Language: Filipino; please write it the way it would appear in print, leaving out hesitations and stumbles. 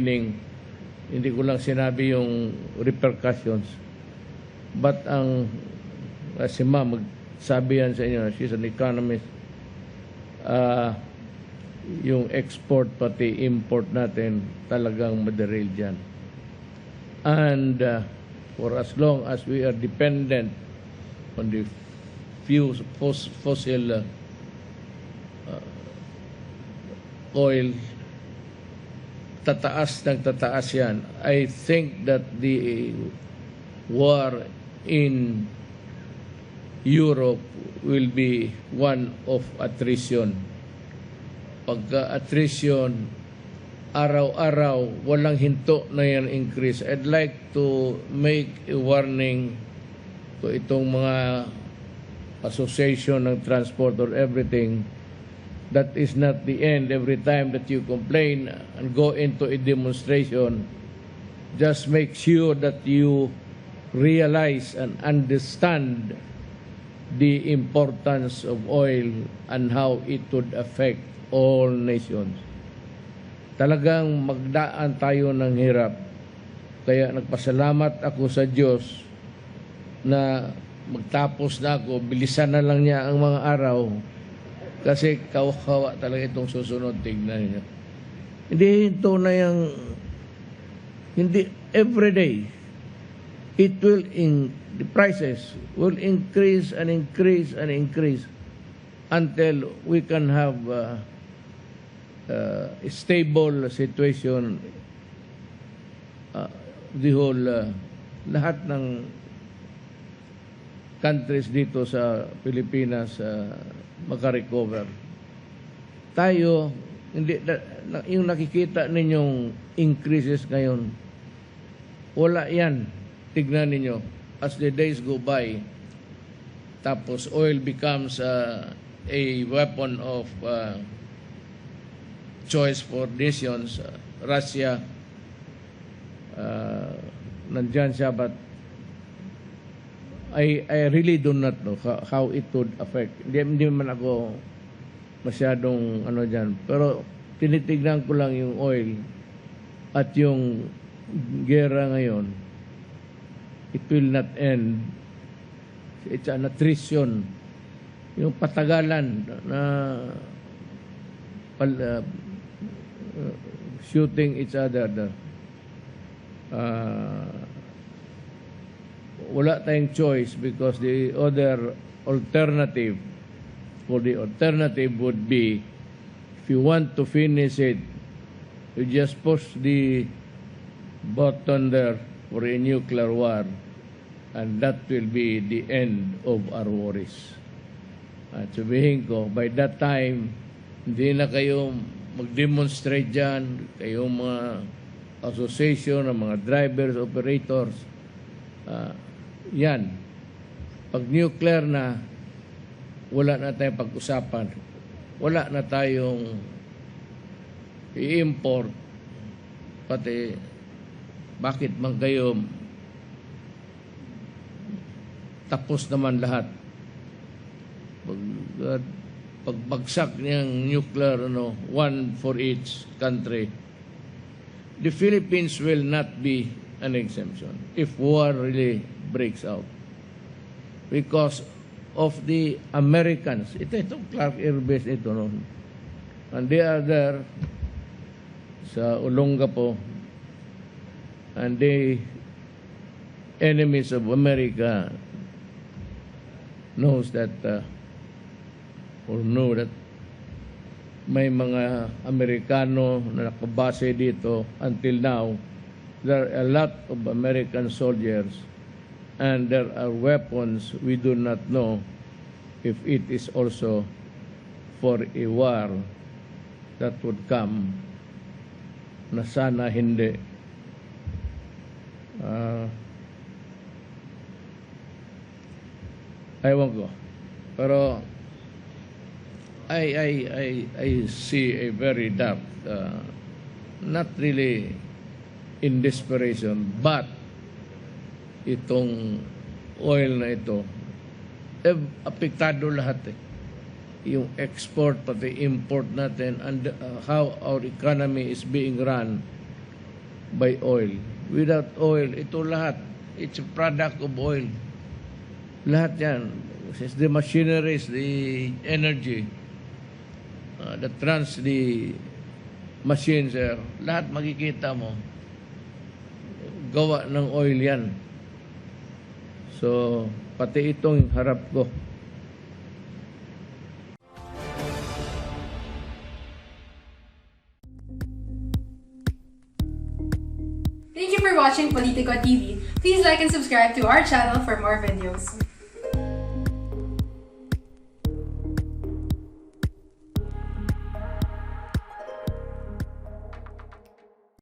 meaning, hindi ko lang sinabi yung repercussions. But si ma'am, magsabi yan sa inyo, she's an economist, yung export pati import natin talagang maderail dyan. And for as long as we are dependent on the few fossil oil, tataas ng tataas yan. I think that the war in Europe will be one of attrition. Pagka attrition, araw-araw, walang hinto na yan increase. I'd like to make a warning to itong mga association ng transport or everything. That is not the end. Every time that you complain and go into a demonstration, just make sure that you realize and understand the importance of oil and how it would affect all nations. Talagang magdaan tayo ng hirap. Kaya nagpasalamat ako sa Diyos na magtapos na ako, bilisan na lang niya ang mga araw. Kasi kawawa talaga itong susunod, tignan niyo. Hindi ito na yung, hindi everyday, it will the prices will increase and increase and increase until we can have a stable situation, the whole, lahat ng countries dito sa Pilipinas, makarecover. Tayo, hindi, yung nakikita ninyong increases ngayon, wala yan. Tignan ninyo, as the days go by, tapos oil becomes a weapon of choice for nations. Russia, nandyan siya, but I really do not know how it would affect. Hindi man ako masyadong dyan. Pero tinitignan ko lang yung oil at yung gera ngayon. It will not end. It's an attrition. Yung patagalan na shooting each other. Wala tayong choice because the other alternative, would be, if you want to finish it, you just push the button there for a nuclear war, and that will be the end of our worries. At sabihin ko, by that time, hindi na kayo mag-demonstrate dyan, kayong mga association ng mga drivers, operators, yan. Pag nuclear na, wala na tayong pag-usapan. Wala na tayong i-import. Pati, bakit man kayo tapos naman lahat? Pagbagsak niyang nuclear, one for each country, the Philippines will not be an exemption if war really breaks out. Because of the Americans, itong Clark Air Base ito, and they are there sa Olongapo, and the enemies of America knows that or know that may mga Amerikano na nakabase dito. Until now, there are a lot of American soldiers and there are weapons we do not know if it is also for a war that would come, na sana hindi. Ewan ko. Pero I see a very dark, not really in desperation, but itong oil na ito, apektado lahat yung export pati import natin, and how our economy is being run by oil. Without oil, ito lahat, it's a product of oil. Lahat yan. Since the machineries, the energy, that runs the machines, lahat makikita mo, gawa ng oil yan. So, pati itong harap ko. Thank you for watching Politico TV. Please like and subscribe to our channel for more videos.